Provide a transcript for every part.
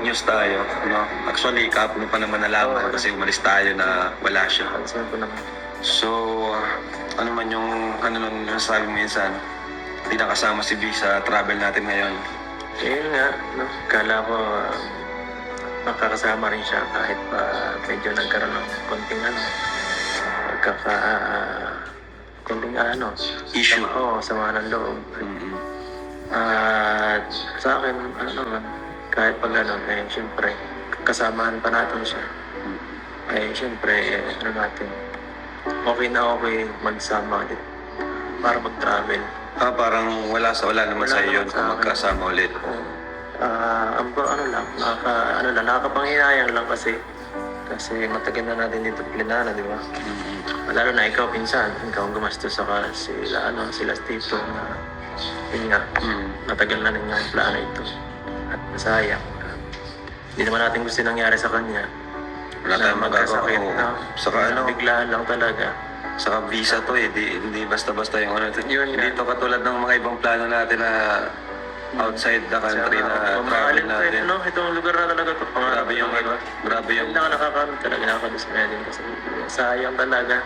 news tayo, no? Actually, kahapon pa naman nalaman kasi umalis tayo na wala siya. So, ano man yung sabi mo minsan, hindi nakasama si B sa travel natin ngayon. Yun nga, no? Kala ko makakasama rin siya kahit pa medyo nagkaroon ng konting Issue. sama ng loob. At sa akin, kahit pag siyempre, kasamahan pa natin siya. Siyempre, okay na okay magsama ulit para mag-travel. Parang wala naman sa iyo kung magkasama ulit. Nakakapanghinayang lang kasi matagal na natin dito plinana, di ba? Lalo na ikaw pinsan, ikaw ang gumastos sila Tito na yun nga, matagal na rin yung plano ito at masayang. Hindi naman natin gusto nangyari sa kanya. Wala tayong magkasakit. Saka biglaan lang talaga. Saka visa to hindi basta-basta yung Hindi to katulad ng mga ibang plano natin na outside the country na travel natin. Itong lugar na talaga ito. Grabe yung Nakakadismaya din kasi sayang talaga.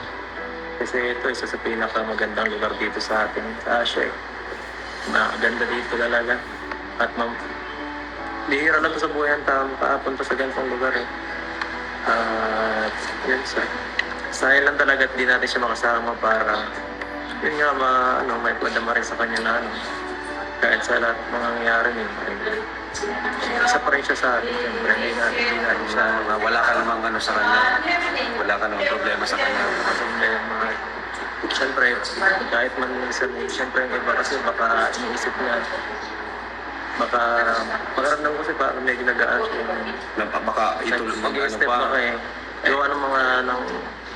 Kasi ito isa sa pinakamagandang lugar dito sa atin, sa Asia. Maganda dito talaga. At bihira lang ito sa buhay ang tao makapunta sa ganitong lugar At yun sayang lang talaga at di natin siya makasama para yun nga may padama rin sa kanya na kahit sa lahat mga nangyari isa pa rin siya sa atin. Siyempre, hindi natin siya wala ka namang sa kanya. Wala ka namang problema sa kanya. Siyempre, kahit man minsan, siyempre yung iba kasi baka iniisip niya, baka pagkaramdam ko kasi parang medyo nag-aas Baka itulong mag-step baka gawa ng mga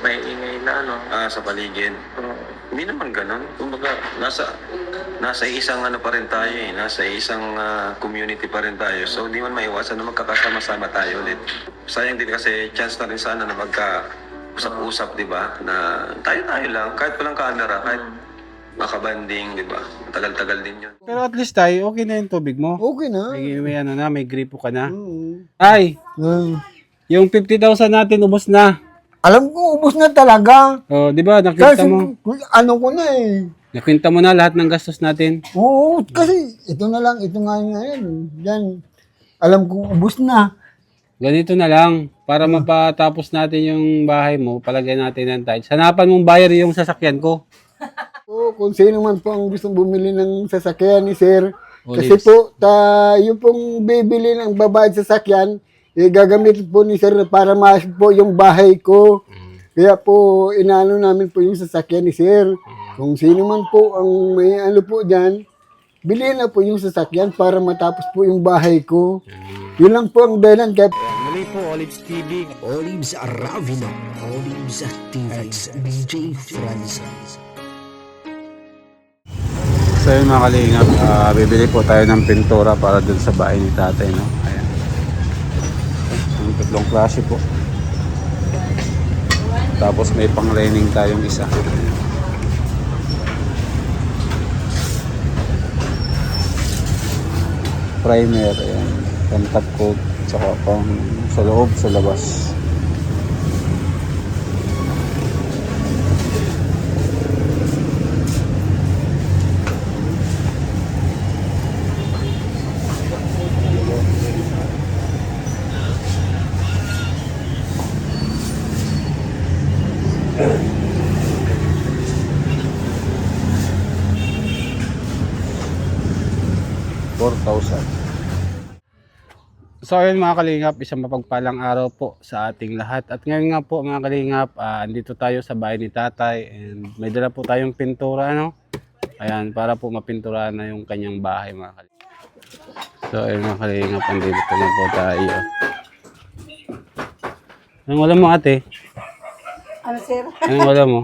may ingay na sa paligid. Hindi naman ganun. Kumbaga, nasa isang pa rin tayo nasa isang community pa rin tayo. So, di man maiwasan na magkakasama-sama tayo ulit. Sayang din kasi chance na rin sana na magka-usap-usap, di ba? Na tayo-tayo lang, kahit walang camera, kahit makabanding, di ba? Tagal-tagal din yun. Pero at least tayo, okay na yung tubig mo. Okay na. May gripo ka na. Ay, yung 50,000 natin, ubos na. Alam ko, ubos na talaga. Oh, di ba? Nakwenta Kasi, mo. ko na Nakwenta mo na lahat ng gastos natin. Oo, kasi ito na lang, ito nga ngayon. Yan, alam ko, ubos na. Ganito na lang. Para mapatapos natin yung bahay mo, palagay natin ng tiles. Hanapan mong buyer yung sasakyan ko. Kung sino man po ang gustong bumili ng sasakyan ni Sir. Olives. Kasi po, yung pong bibili ng babayad sasakyan, gagamit po ni Sir para maayos po yung bahay ko. Kaya po, inaano namin po yung sasakyan ni Sir. Kung sino man po ang may po dyan, bilhin na po yung sasakyan para matapos po yung bahay ko. Yun lang po ang dahilan. Kaya Muli po, Olives TV. Olives Aravino, Olives TV, DJ Francis. So yun mga kalingap, bibili po tayo ng pintura para dun sa bahay ni tatay, no? Ayan. Ang tatlong klase po. Tapos may pang-lining tayong isa. Primer, ayan. Pang-top coat, tsaka pang sa loob, sa labas. So ayun mga kalingap, isang mapagpalang araw po sa ating lahat. At ngayon nga po mga kalingap, andito tayo sa bahay ni tatay and may dala po tayong pintura, Ayan, para po mapinturahan na yung kanyang bahay mga kalingap. So ayun mga kalingap, andito na po tayo. Anong wala mo ate? Ano, sir? Anong wala mo?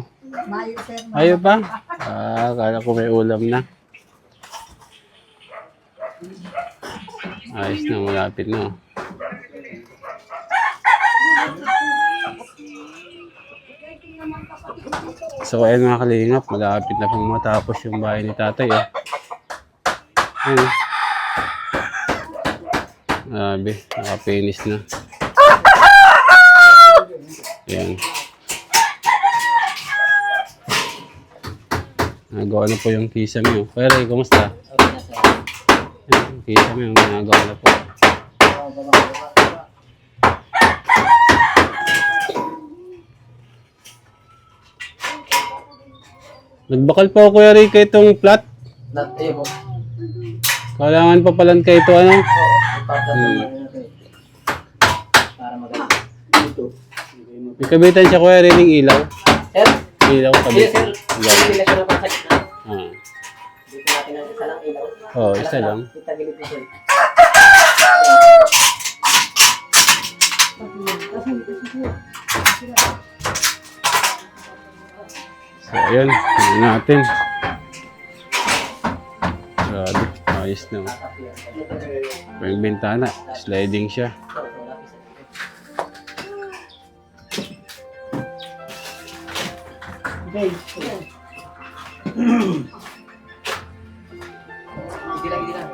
Mayo, sir. Mayo pa? Akala ko may ulam na. Ayos na, malapit na. So ayun mga kalingap, malapit na pong matapos yung bahay ni tatay. Ayun. Grabe, naka-finish na. Yan. Nagawa na po yung kisame. Kuya Ray, kumusta? Yung kisame, nagawa na po. Nagbakal po Kuya Ray kay itong flat. Ayun po. Kailangan pa palan kay ito ano? Para maganda. May kabitan siya Kuya Ray ng ilaw. Sir? Ilaw kabit. Ganun. Hindi na siya napasakit na. Ah. Dito natin ang isa lang ilaw. Oo, isa lang. Kita gilid po sir. So, ayun. Tingnan natin. Grabe. Ayos na. Yung bintana. Sliding siya. Hindi lang, hindi lang.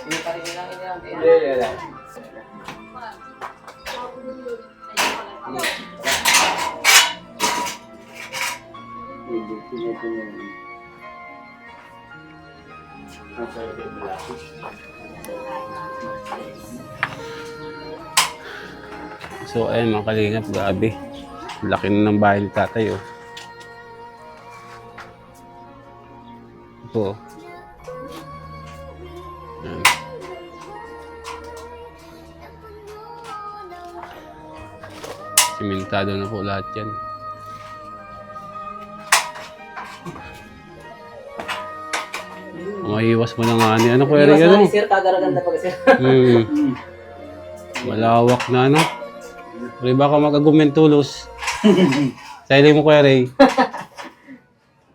Hindi pa rin lang, hindi lang. So, ayun mga kalingap. Grabe. Laki na ng bahay ni tatay oh. Ito oh. Yan. Simentado na po lahat yan. Mahiwas mo na nga ni ano Kuya Ray ano? Sir, kagaraganda pa kasi. Malawak na ano. Pero baka mag-agumentulos. Sa mo Kuya Ray.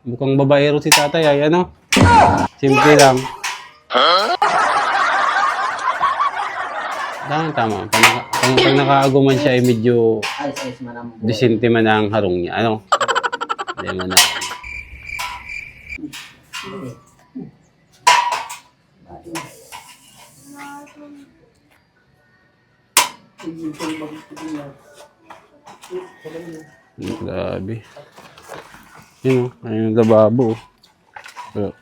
Mukhang babaero si tatay ay ano. Simple lang. Tama. Pag nakaaguman siya ay medyo Ayos man ang disente man ang harong niya. Ano? Hindi mo na. Grabe. Yun o. Ayun yung lababo. Ito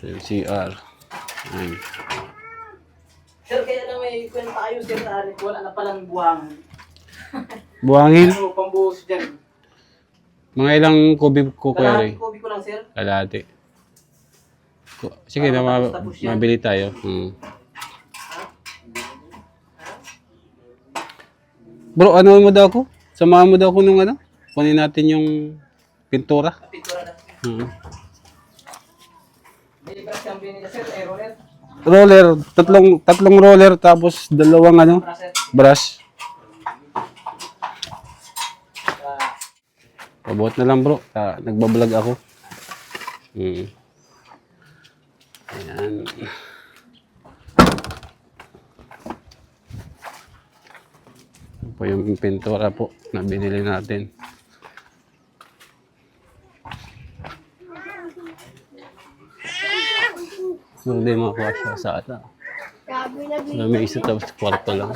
yung CR. Ayun. Sir, kaya lang may kwenta kayo, sir, na wala na palang buwang. Buhangin. Ano, pambuhos dyan. Mga ilang kubib ko Kuya Ray? Kalahati kobi ko lang, sir. Kalahati. Sige na, mabili tayo. Bro, ano mo daw ako? Samahan mo daw ako nung ano? Kunin natin yung pintura. Pintura na. May brush yung binili, sir, roller. Roller, tatlong roller tapos dalawang ano, Para, sir. brush. Pabuhat na lang bro, nagbablog ako. Ayan. Ito po yung pintura po na binili natin. Hindi makakuha siya sa ata. May isa tapos kwarto lang.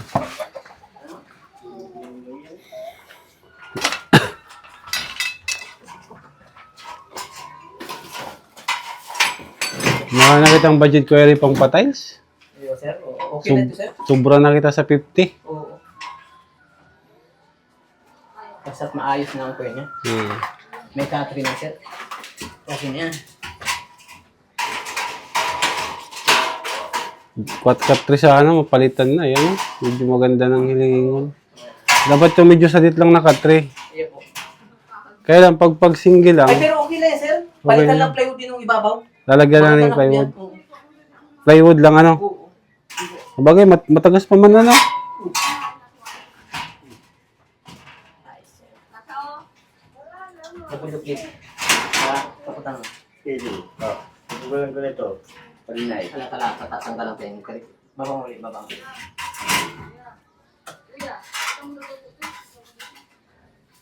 Mga nakita ang budget ko rin pang pa-tiles. Yo, sir. Okay na ito, sir. Sobra na kita sa 50. Oo. Basta't maayos na ang kuya niya. May Catherine na, sir. Okay na yan. Kwat-katri sa ano, mapalitan na. Yan, medyo maganda ng hilingon. Dapat yung medyo sadit lang na katri. Iya po. Kaya lang, pag single lang, Ay, pero okay na yan, sir. Palitan lang plywood din yung ibabaw. lalagyan lang ng plywood. Oo. Plywood lang ano. Oo. Sabagay, matagas pa man ano. Napulupit. Kaputang. Gugulan ko na ito. Parinay. Tala, tatatanggal lang tayo. Babang ulit, babang.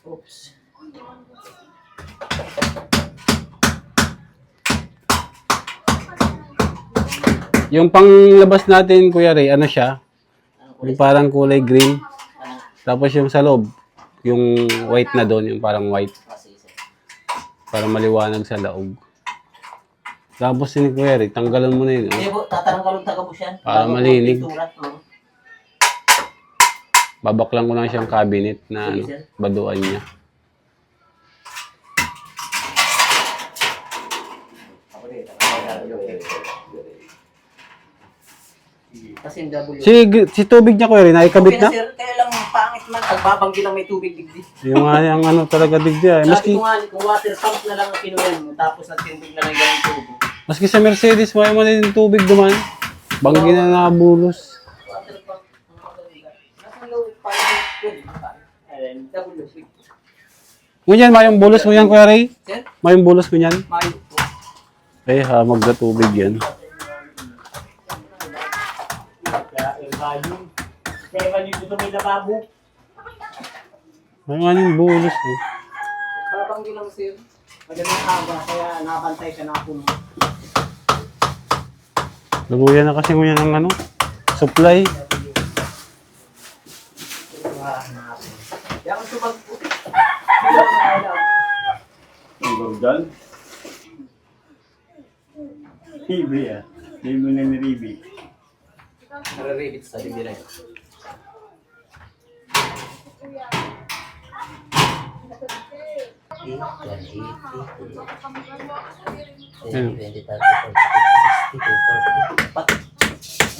Oops. Yung panglabas natin, Kuya Ray, ano siya? Yung parang kulay green. Tapos yung sa loob, yung white na doon, yung parang white. Para maliwanag sa laog. Tapos ni Kuya Ray, tanggalan mo na yun. Hindi po, tataranggalong taga po siya. Para malinig. Pintura, Babaklang ko lang siyang cabinet na ano, Sige, sir. baduan niya. Kasi yung W. Si tubig niya, Kuya Ray, naikabit Okay na na? sir, kaya lang pangit man. Pagbabanggi lang may tubig digdi. Yung nga, yung ano talaga digdi. Sabi Maski, ko nga, kung water pump na lang ang kinuyan mo, tapos nagtindog na lang yung tubig. maski sa Mercedes, wala mo na yung tubig duman. Banggi na nabulos. Water pump, nasa low, parang good. W. Ngunyan, mayong bulos mo yan, Kuya Ray? Sir, Mayong bulos mo yan? mayo po. Eh, hamag na tubig yan. May nga yung bulos mo. Babanggi lang sir. Madaling aga, kaya nakabantay ka na ako. Lubuyan na kasi ngunyan ng ano, supply. Kaya kung sumag po. Ang Gordon? Ribi ah. Ribi na ni Ribi. Nararibit sa dibiray.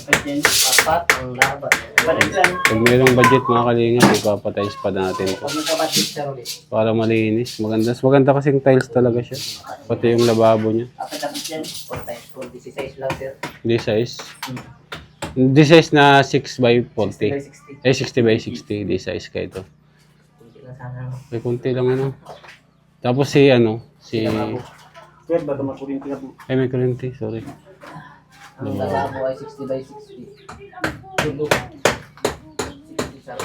Apat ang laban. Balik lang. Pag mayroong budget mga kalingap, ipapatiles pa natin to. Pag nagkabadit siya ulit. Para malinis. Maganda kasing tiles talaga siya. Pati yung lababo niya. Apat yan. 4 times 4. 16 lang sir. Hindi size. Hindi size na 6 by 60 by 40. 60. Eh, 60 by 60. Hindi size ka ito. Kunti lang sana. May kunti lang ano. Tapos si ano, si... Sir, bago makurinti na po. Ay, may kurente. Sorry. Ang lababo ay 60 by 60. Tulo. 60 sa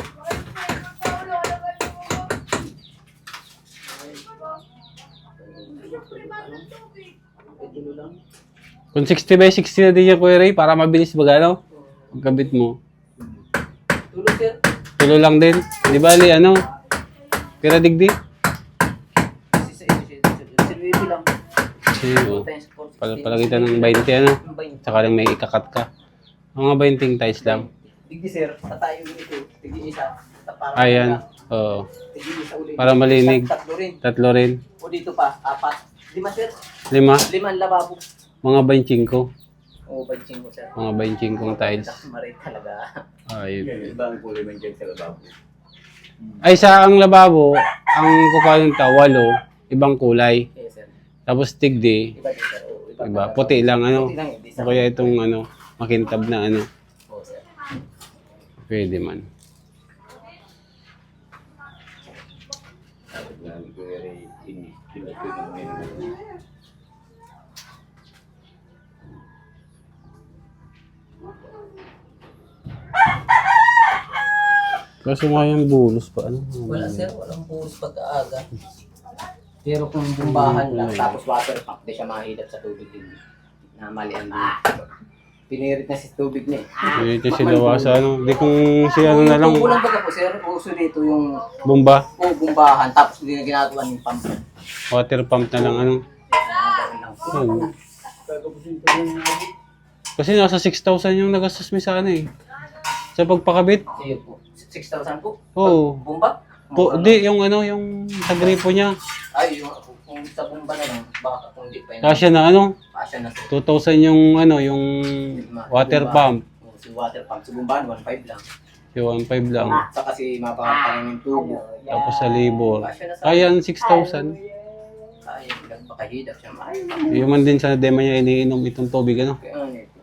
tulo lang. Kung 60 by 60 na din yung Kuya Ray, para mabilis ba gano? Pagkabit mo. Tulo sir. Tulo lang din. Di bali, ano? Pira digdi? Silwebi lang. Kasi, oh, 2 times 4. palagitan ng 20, ano? Saka lang may ikakat ka. Mga 20 tiles lang. Digdi sir, tatayo dito. Digdi isa. Para Ayan. Oo. Digdi isa ulit. Para malinig. Tatlo rin. Tatlo rin. O dito pa, 4. 5 sir. 5. 5 ang lababo. Mga 25. O, banching mo sir. Mga 25 tiles. Maray talaga. Ayun. Iba ang kulay man dyan sa lababo. Ay, sa ang lababo, ang kukuha ta 8, ibang kulay. Yes sir. Tapos tigdi, Iba din sir. O, iba. Puti lang, ano? Puti lang yun. O kaya itong, ano, makintab na, ano. O sir. Pwede man. Kaso nga yung bulos pa, ano? Wala sir, walang buhos pag-aaga. Pero kung bumbahan lang, tapos water pump, di siya mahilap sa tubig din. Na malian din. Pinirit na si tubig niya eh. Dito si Lawasa, ano? Di kung si ano na lang, Tubo lang baga po sir, uso dito yung bomba, bumbahan, tapos hindi na ginagawa ng pump. water pump na lang, ano? Ganun lang. Oo. Kasi nasa 6,000 yung nagastos mo sa ano eh. Sa pagpakabit. Ayun po. 6,000 po? Oo. Bumba? Di, yung ano, yung sa gripo niya. Ay, yung kung sa bumba na lang, baka kung di pa yun. Kasya na ano, Kasya na sir. 2,000 yung ano, yung water pump. Oh, si water pump, si bumbahan, 1.5 lang. Yung 1,500 lang. Sa kasi mapapapanin yung tubo. Tapos sa libor. Kasya na sa Kaya 6,000. kaya, nagpakahidap siya. Ay, Yung man din sa demo niya iniinom itong tubig, ano. kaya ano ito.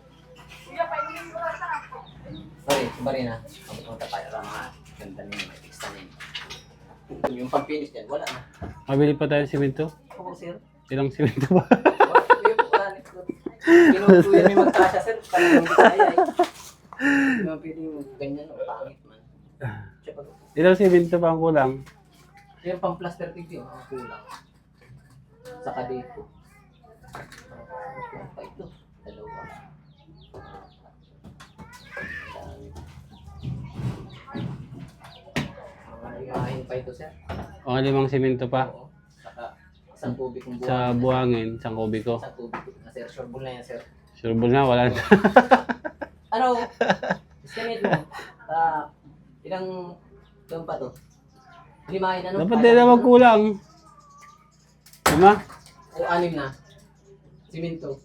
Bari na. Pagpunta tayo lang mga ganda niya, may fix na yun. Yung pag-finish dyan, wala na. Mabili pa tayo ng simento? Oo, sir. Ilang simento ba? Kinukuya may magkasya, sir. Parang hindi kaya eh. Hindi mo pwede yung ganyan, o pangit man. Siya pag... Ilang simento pa ang kulang? Yung pang plaster tip yun, ang kulang. Saka dito. Pa ito, 2. pa ito, sir. O 5 simento pa. Oo. Saka isang kubikong Sa buhangin. buhangin, 1 kubiko. Isang kubiko na, sir. Sureball na yan, sir. Sureball na, wala na. Ano? Estimate mo. Ilang doon pa to? Limahin, ano? Dapat din na magkulang. 5? O 6 na. Simento.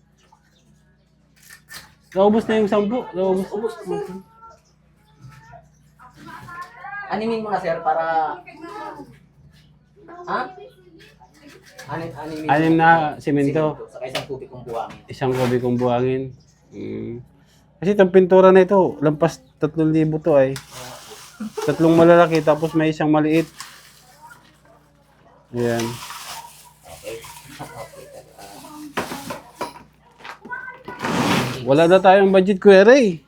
Naubos na yung 10. Naubos. Ubus na, sir. Animin mo na, sir, para... Ha? Animin 6 na simento. Saka isang kubikong buhangin. 1 kubikong buhangin. Kasi itong pintura na ito, lampas 3,000 to ay. 3 malalaki, tapos may 1 maliit. Ayan. Okay. Wala na tayong budget, Kuya Ray.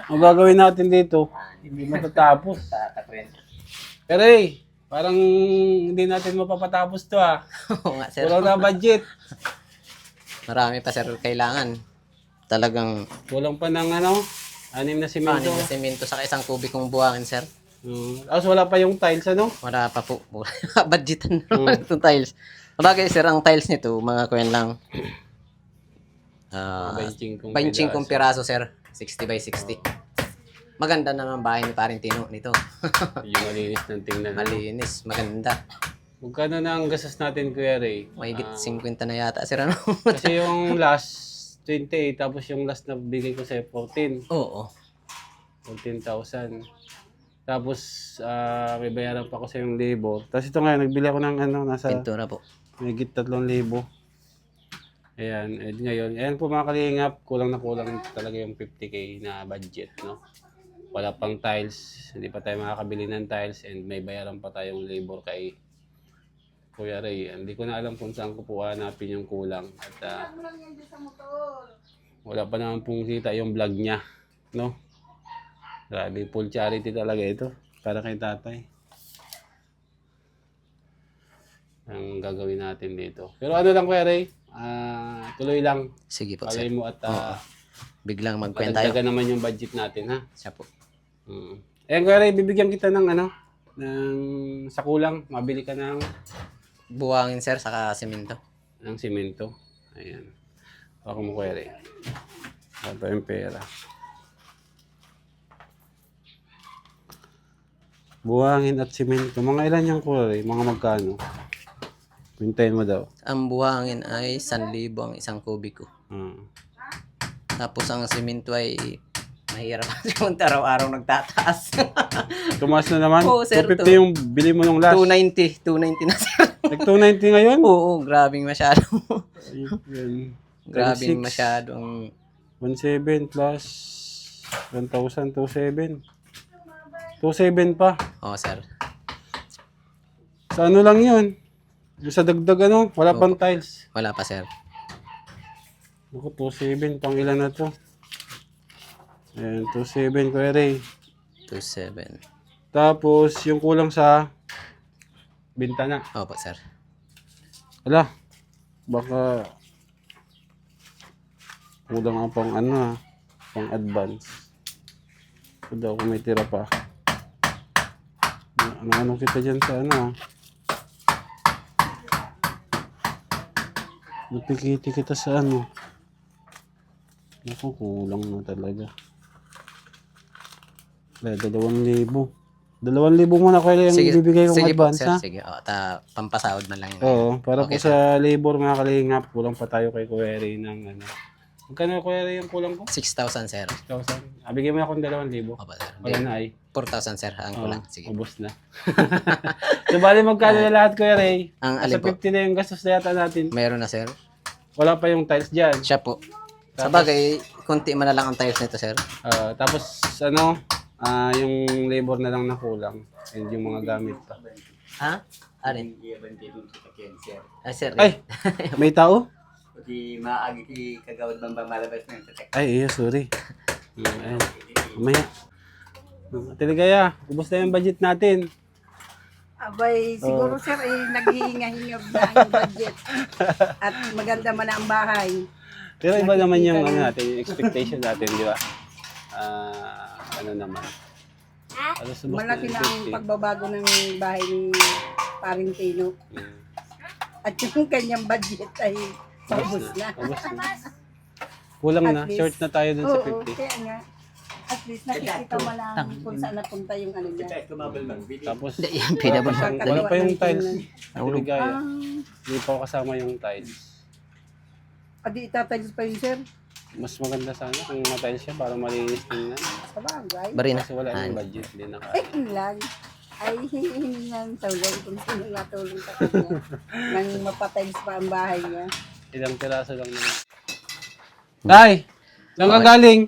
Ang gagawin natin dito, hindi matatapos. Tatakrin. Kuya Ray, parang hindi natin mapapatapos to ah. Oo nga, sir. Kulang na budget. Marami pa, sir, kailangan. Talagang Kulang pa ng 6 na simento. panin na semento sa isang kubikong buhangin, sir. Tapos wala pa yung tiles, ano? Wala pa po. Budgetan na naman itong tiles. Sabagay, sir, ang tiles nito, mga kuyan lang. 25 25 piraso, sir. 60 by 60. Maganda naman bahay ni Parentino nito. Yung malinis ng tingnan. Malinis, maganda. Magkano na ang gastos natin, Kuya Ray? Mahigit 50 na yata, sir, ano? Kasi yung last 28, tapos yung last na bigay ko sa'yo 14. Oo. 14,000. Tapos may bayaran pa ako sa yung labor. Tapos ito ngayon, nagbili ako ng nasa Pintura po. mahigit 3,000. Ayan, and ngayon, ayan po mga kalingap, kulang na kulang talaga yung 50k na budget, no? Wala pang tiles, hindi pa tayo makakabili ng tiles, and may bayaran pa tayong labor kay Kuya Ray. Hindi ko na alam kung saan ko po hanapin yung kulang. At wala pa naman pong kita yung vlog niya, no? Grabe, full charity talaga ito para kay tatay. Ang gagawin natin dito. Pero ano lang, Kuya Ray, tuloy lang. Sige po, Palay sir. mo at Biglang magkwenta tayo. padagdagan naman yung budget natin, ha? Siya po. Ayan, Kuya Ray, bibigyan kita ng sa kulang. Mabili ka ng Buhangin, sir, saka semento. simento. Ayan. Baka mo, Kuya Ray. Ito yung pera. Buhangin at simento. Mga ilan yung, Kuya Ray? Mga magkano? Pintayin mo daw. Ang buhangin ay 1,000 ang isang kubiko. Tapos ang semento ay mahirap kung araw-araw nagtataas. Tumaas na naman? Oo, sir, 250 yung bili mo nung last. 290 na, sir. Nag-290 ngayon? Oo, grabing masyado. Ayun. Grabing 26. masyadong 1,700 plus 1,000, 2,700. 2,700 pa. Oo, sir. Sa ano lang yun? Yung sa dagdag wala pang tiles. Wala pa, sir. Ako, 2,700. Pang ilan na to? Ayan, 2,700, Kuya Ray. 27. Tapos, yung kulang sa bintana. Opo, sir. Wala. Baka kulang ang pang pang advance. Ito daw kung may tira pa. Ano kita dyan sa napikiti kita sa Naku, kulang na talaga. Kaya 2,000. 2,000 muna ko yung bibigay kong sige po, advance, sir. ha? Sige, pampasahod man lang yun. Oo, para Okay, po sa labor mga kalingap, kulang pa tayo kay Kuya Ray ng Magkano, Kuya Ray, yung kulang ko? 6,000, sir. 1,000. Bigyan mo akong 2,000. Opo, sir. Wala na ay. 4,000, sir. Ang kulang. Sige. Ubos na. So, bali magkano na lahat, Kuya Ray? Ang Sa alin po? 50 na yung gastos na yata natin. Meron na, sir. Wala pa yung tiles dyan. Siya po. Sa bagay, konti man na lang ang tiles nito, sir. Tapos, yung labor na lang na kulang. And yung mga gamit pa. Ha? Alin? Ah, sir. Ay! May tao? Pati maagi ki kagawad bang malabas na yun. Ay, iya, sorry. Ayun. Mamaya. Tiligaya, ubos na yung budget natin. Abay, siguro sir, naghihinga-hinga na ang budget. At maganda man ang bahay. Pero iba naman yung natin, yung expectation natin, di ba? Ano naman. Alas ubos Malaki na ang 50. pagbabago ng bahay ni Paring Tino. At yung kanyang budget ay paubos na. Ubos na. Kulang na. At least. Short na tayo dun sa Oo, 50. kaya nga. At least nakikita mo lang kung saan napunta yung ano niya. Tapos, Yan, pinabot. wala pa yung tiles. Nahulog. Ligaya. Hindi pa kasama yung tiles. Adi itatiles pa yun, sir. Mas maganda sana kung ma-tiles siya para malinis tingnan. Sa bagay. Barina. Kasi wala yung budget. Hindi na kaya. Ay, yun lang. Ay, hihingi ng tulong kung sino matulong sa kanya. Nang mapatiles pa ang bahay niya. Ilang piraso lang naman. Tay! Saan ka galing?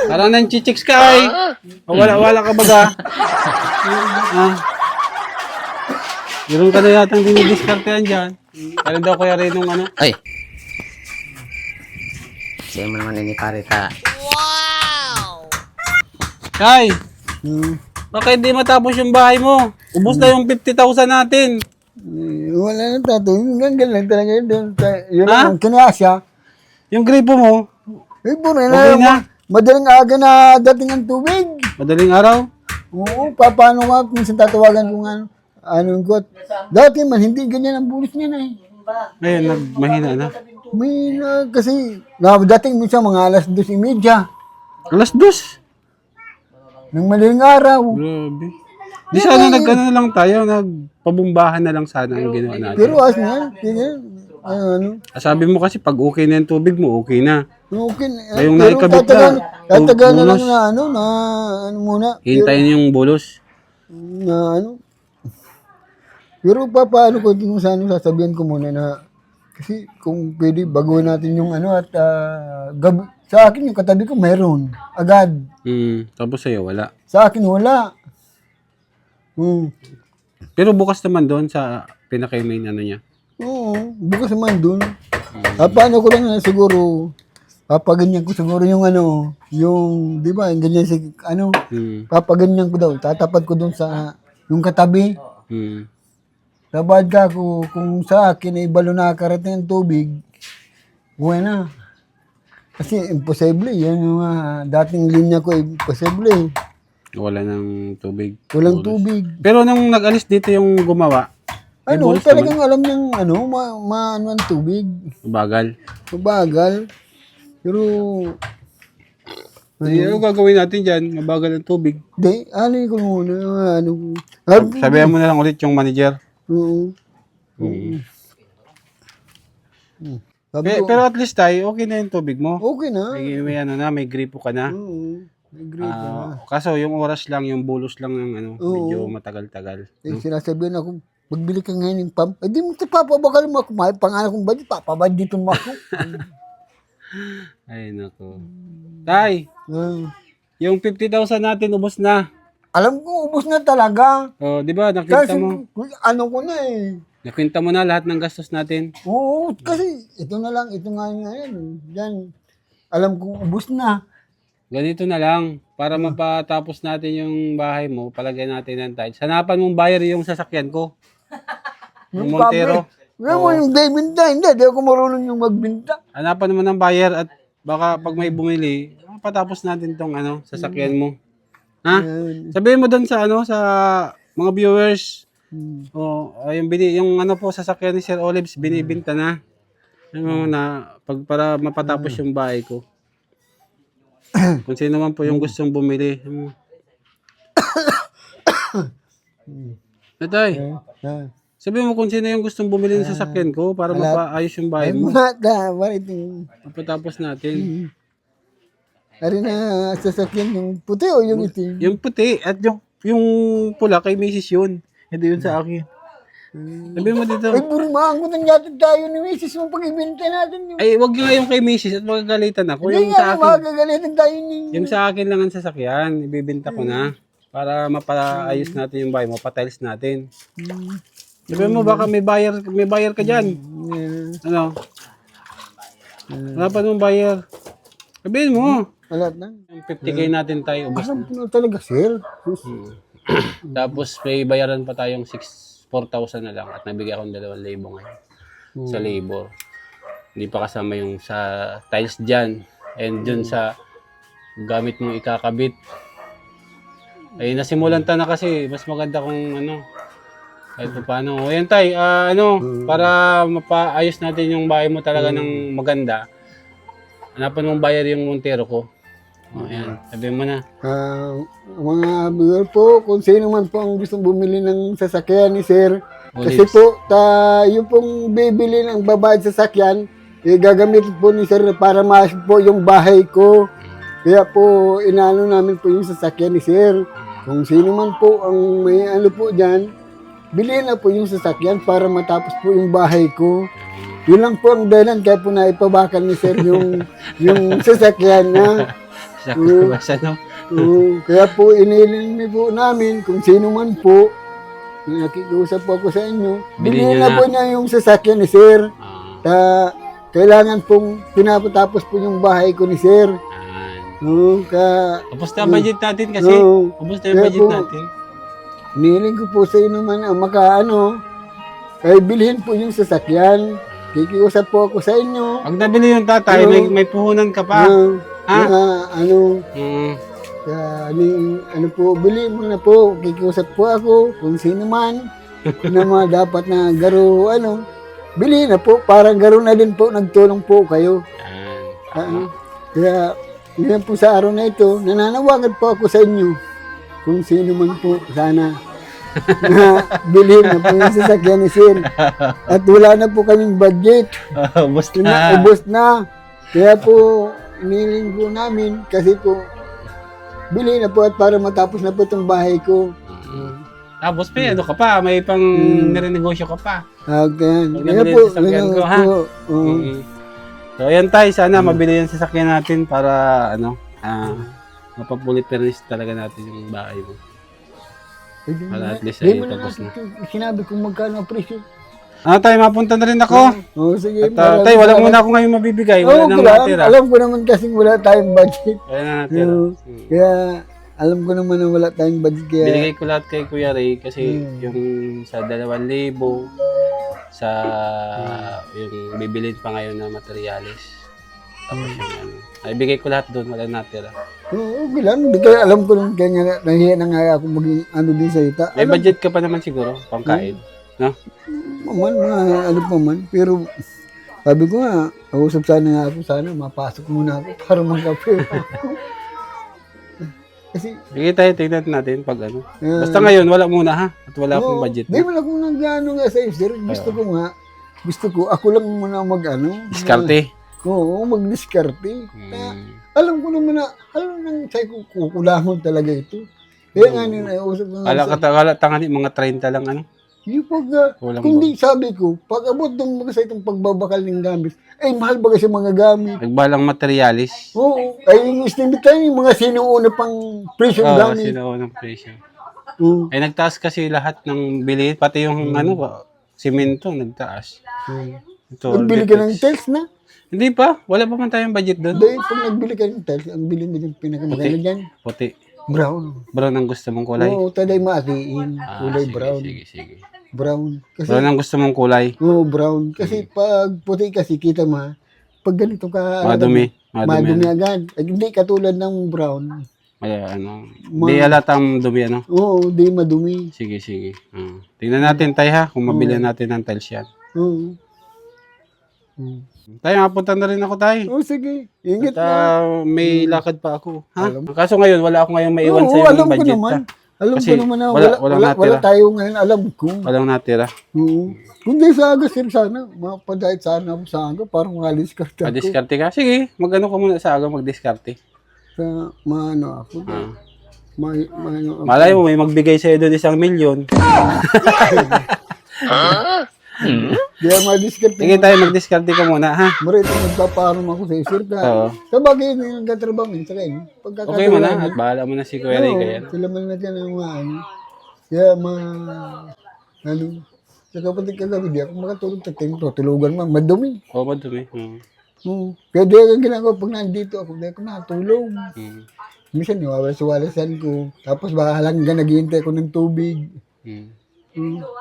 Parang nang chichiks ka ay. O wala ka baga. Meron ka na yatang dinidiskartehan dyan. Ano daw kuya rin nung ano? Ay. Siya mo naman ini parita. Tay! Hmm. Bakit di matapos yung bahay mo? Ubus na yung 50,000 natin. Wala na tato. Yung ganyan lang talaga yun. Yun Ha? ang kinasya. Yung gripo mo, Eh, puro okay na. na. Madaling aga na dating ang tubig. Madaling araw. Oo, paano nga, minsan tatawagan ko nga, ko. Dati man, hindi ganyan ang bulis niya na eh. Ngayon, mahina na. May kasi, dating minsan mga alas 2:30, Alas 2. ng madaling araw. Grabe. Di sana nag-ano na lang tayo, nagpabumbahan na lang sana ang ginawa natin. Pero as na, ano, Sabi mo kasi pag okay na yung tubig mo, okay na. okay. Ngayong Pero naikabit na, tatagal na lang bonus. na ano muna. Hintayin yung bulos. Na ano. Pero paano ko kung sa ano, sasabihin ko muna na, kasi kung pwede, baguhin natin yung ano at sa akin yung katabi ko meron, agad. Tapos sa'yo, wala. Sa akin wala. Pero bukas naman doon sa pinaka-main ano niya. Oo, bukas naman dun. Paano ko lang siguro, papaganyan ko siguro yung ano, yung, di ba, yung ganyan si, ano, papaganyan ko daw, tatapat ko dun sa, yung katabi. Tabad ka kung sa akin ay balo nakakarating ng tubig, buhay na. Kasi imposible, yan yung dating linya ko, imposible. Wala ng tubig. Walang Bulos. tubig. Pero nung nag-alis dito yung gumawa, may Ano, bulos talagang alam niyang, ano, ano ang tubig. bagal. Mabagal. Pero, Ano gagawin natin dyan? Mabagal ang tubig. di, ano ko muna, ano. Sabihan mo na lang ulit yung manager. Oo. Sabi ko, Pero at least tayo, okay na yung tubig mo. okay na. May ano na, may gripo ka na. Oo. Agree na. Kaso yung oras lang, yung bulos lang ng ano, medyo matagal-tagal. Eh, sinasabihan ako, magbili ka ngayon ng pump. Eh, di mo ito papabakal mo ako. May pangalan kong budget, papabudget mo ako. Ay, nako. Tay, Ah. yung 50,000 natin, ubos na. Alam ko, ubos na talaga. Oh, di ba? Nakwenta Kasi, mo. ano ko na eh. Nakwenta mo na lahat ng gastos natin. Oo, kasi ito na lang, ito nga yan. Yan. Alam ko, ubos na. Ganito na lang. Para mapatapos natin yung bahay mo, palagay natin ng tiles. Hanapan mong buyer yung sasakyan ko. Yung Montero. Ngayon mo yung day binta, hindi ako marunong yung magbinta. Hanapan mo ng buyer at baka pag may bumili, patapos natin tong ano, sasakyan mo. Ha? Sabihin mo doon sa ano, sa mga viewers. Yung ano po sasakyan ni Sir Olives binibenta na. Ano na para mapatapos yung bahay ko. Kung sino man po yung gustong bumili. Natay, sabihin mo kung sino yung gustong bumili ng sasakyan ko para mapaayos yung bahay Ay, mo. mga itong, Mapatapos natin. ari na sasakyan yung puti o yung itim? Yung puti at yung pula kay Mrs. yun. Hindi yun sa akin. Sabihin mo dito. Ay, burimaan ko nang yatid tayo ni Mrs. mo pag ibenta natin yung... Ay, wag nga yung kay Mrs. at magagalitan ako. Hindi Yung nga, sa akin. magagalitan tayo ni... Yung sa akin lang ang sasakyan. Ibibenta ko na. Para mapaayos natin yung bahay mo. Patiles natin. Sabihin mo baka may buyer ka dyan. Ano? Wala pa nung buyer. Sabihin mo. Wala na. Yung 50k natin tayo. Ubus Alam na. ko na talaga, sir. Tapos may bayaran pa tayong 4,000 na lang. At nabigay akong 2,000 ngayon. Sa labor. Hindi pa kasama yung sa tiles dyan. And dun sa gamit mong ikakabit. Ay, nasimulan ta na kasi. Mas maganda kung ano. Kahit pa paano. O yan tay, para mapaayos natin yung bahay mo talaga ng maganda. Hanapan mong bayar yung Montero ko. O yan, sabi mo na. Mga viewer po, kung sino man po ang gustong bumili ng sasakyan ni Sir, kasi Olives. po, yung pong bibili ng babayad sasakyan, gagamit po ni Sir para maayos po yung bahay ko. Kaya po, inaano namin po yung sasakyan ni Sir. Kung sino man po ang may ano po dyan, bilhin na po yung sasakyan para matapos po yung bahay ko. Yun lang po ang dahilan, kaya po naipabakal ni Sir yung sasakyan na. Sa kuwasan, no? Kaya po inilin po namin kung sino man po, nakikiusap po ako sa inyo, Bilhin bilhin niyo na na. po niya yung sasakyan ni Sir. Ah, Kailangan pong pinapatapos po yung bahay ko ni Sir. yan. Tapos na ang budget natin kasi. Tapos na yung Kaya budget po, natin. Niling ko po sa inyo man ay bilhin po yung sasakyan. Kikiusap po ako sa inyo. Pag nabili yung tatay, may puhunan ka pa. Ano po, bili mo na po. Kikiusap po ako kung sino man na mga dapat na garo, bili na po. Parang garo na din po, nagtulong po kayo. Yan. Kaya, yun po sa araw na ito, nananawagan po ako sa inyo. Kung sino man po, sana na bilhin na po yung sasakyan ni Sir. At wala na po kaming budget. Ubus na. Ubos na. Kaya po, iniling po namin kasi po, bili na po at para matapos na po itong bahay ko. Tapos pa, ano ka pa, may pang nirenegosyo ka pa. Kaya Pag nabili po, yung sasakyan ko, ha? So, ayan tayo, sana mabili yung sasakyan natin para, mapapuli pernis talaga natin yung bahay mo. Para at least ay tapos na. Sinabi kong magkano ang presyo. Tayo, mapunta na rin ako. Sige. At tayo, wala muna ako ngayon mabibigay. Wala nang natira. Alam ko naman kasing wala tayong budget. Wala nang natira. Kaya, alam ko naman na wala tayong budget. Kaya, Binigay ko lahat kay Kuya Ray kasi yung sa 2,000 sa yung bibilin pa ngayon na materyales. Tapos yung ay bigay ko lahat doon, wala natira. okay lang. Hindi kaya alam ko naman kaya nahiya na nga ako maging din sa ita. May budget ka pa naman siguro, pangkain. No? Mga pa man. Pero, sabi ko nga, usap sana nga ako, sana mapasok muna ako para magkape ako. Kasi, Sige tayo, tingnan natin pag Basta ngayon, wala muna ha. At wala akong budget. Di man ako nga sa iyo, sir. Gusto ko, ako lang muna Diskarte. Oo, mag-diskarte. Alam ko naman na, nang sabi ko, kukulangan talaga ito. Kaya nga ninausap ko nga Kala tangani mga 30 lang yung Kulang kundi sabi ko, pag abot ng mga sa itong pagbabakal ng gamit, ay mahal ba kasi mga gamit? Nagbalang materialis. Oo, ay yung estimate tayo, yung mga sinuuna pang presyo ng gamit. Sino ng presyo. Oo. Ay nagtaas kasi lahat ng bili, pati yung simento nagtaas. Ito, Nagbili ka ng tiles na? Hindi pa, wala pa man tayong budget doon. Dahil pag nagbili ka ng tiles, ang bilhin mo yung pinakamaganda dyan, Puti. brown. Brown ang gusto mong kulay. Oo, taday maatiin. Kulay sige, brown. Sige. Brown. Kasi, Brown ang gusto mong kulay. oo, brown. Kasi pag puti kasi, kita mo, pag ganito ka, Madumi. madumi agad. Ay, hindi katulad ng brown. Ay, Di alatang dumi Oo, di madumi. Sige. Tingnan natin tayo ha, kung mabili natin ng tiles yan. Oo. Tayo, mapunta na rin ako tayo. Oo, sige. Ingat At na. may lakad pa ako. Ha? Kaso ngayon, wala ako ngayon maiwan Oo, sa'yo alam ng ko budget. naman. Ha? Alam Kasi ko naman na walang natira. wala tayo ngayon, alam ko. Walang natira. Oo. Kundi sa aga, sir, sana. Mapadahit sana ako sa aga, parang malis ka ako. Diskarte ka? Sige, mag-ano ka muna sa aga, mag-diskarte. Sa maano ako. Maano ako. Malay mo, may magbigay sa'yo doon 1,000,000. Kaya ma-discard Sige tayo, mag-diskarte ka muna, ha? Marito magpaparam ako sa sir ka. Oo. Sa bagay yung nagkatrabaho min sa kayo. Okay mo na, at bahala mo na si Kuya Ray kaya. Sila man na dyan ang mga Kaya sa kapatid kagabi, di ako makatulog sa tingin. Tulugan man, madumi. Oo, madumi. Kaya di ako ginagawa pag nandito ako, di ako nakatulog. Minsan, niwawalas-walasan ko. Tapos baka hanggang naghihintay ko ng tubig.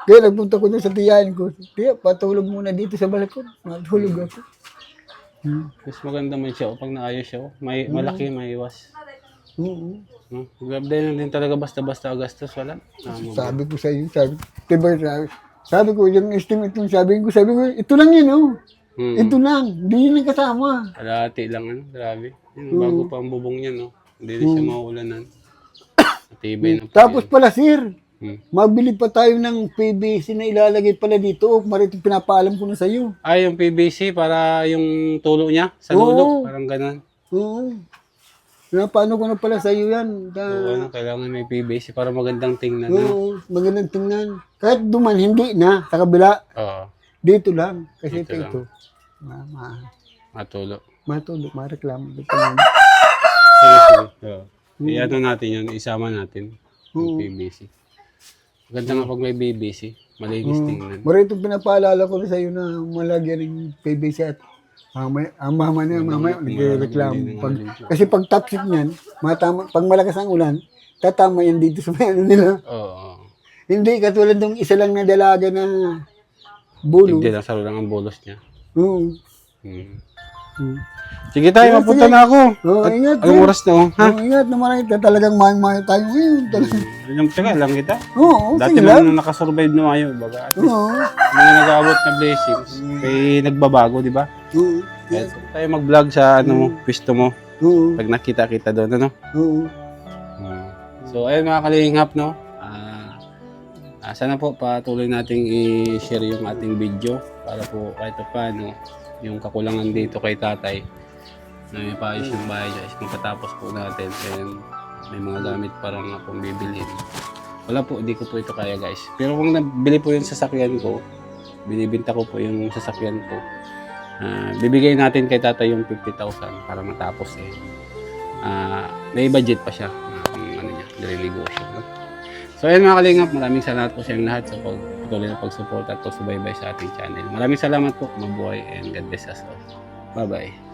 Kaya nagpunta ko dun sa tiyahin ko. Tiya, patulog muna dito sa balakon. Matulog ako. Mas maganda man siya pag naayos siya. Malaki, may iwas. Oo. No? Grabe din talaga basta-basta gastos, wala. Sabi ko sa iyo, diba, sabi ko, yung estimate yung sabi ko, ito lang yun, oh. Ito lang, hindi yun ang kasama. Kalahati lang, ano? Grabe. Yun, bago pa ang bubong niya, no? Hindi rin siya maulanan. Matibay na po Tapos yan. pala, sir, Hmm. mabili pa tayo ng PVC na ilalagay pala dito. Marito pinapaalam ko na sa iyo. Yung PVC para yung tulo niya sa Oo. dulo, parang ganun. Oo. Paano ko na pala sa iyo yan? So, kailangan may PVC para magandang tingnan. No? Oo, magandang tingnan. Kahit duman, hindi na. Sa kabila, Oo, dito lang. Kasi Dito ito. matulo. Matulog, mareklamo. Dito lang. Sige. Oo. Iyan natin yun, isama natin yung PVC. Maganda nga pag may PVC, malinis tingnan. Marito pinapaalala ko na sa iyo na malagyan ng PVC at ang mama niya, nagreklamo. Kasi pag top sheet niyan, pag malakas ang ulan, tatama yan dito sa may ano nila. Oo. Hindi katulad ng isa lang na dalaga na bulo. Hindi lang, saro lang ang bolos niya. Oo. Sige tayo, mapunta na ako. Oo, ingat. Anong oras na? Ha? Oo, ingat naman ito. Talagang mahal tayo ngayon. Ilang taga lang kita. Oo, Dati sige mo lang. nung nakasurvive na mayo, baga. At least, Oo. mga nag-aabot na blessings. Kaya nagbabago, di ba? Oo. Yes. Tayo mag-vlog sa ano mo, pwesto mo. Oo. Pag nakita-kita doon, ano? Oo. So, ayun mga kalingap, no? Sana po patuloy nating i-share yung ating video para po kahit pa paano yung kakulangan dito kay tatay na may paayos yung bahay niya is magkatapos po natin and may mga gamit parang nga pong bibilhin. Wala po, hindi ko po ito kaya guys. Pero kung nabili po yung sasakyan ko, binibinta ko po yung sasakyan ko, bibigay natin kay tatay yung 50,000 para matapos eh. May budget pa siya kung ano niya, nire-negosyo. No? So ayun mga kalingap, maraming salamat po sa inyong lahat sa patuloy na pag-support at pagsubaybay sa ating channel. Maraming salamat po, mabuhay and God bless us all. Bye-bye.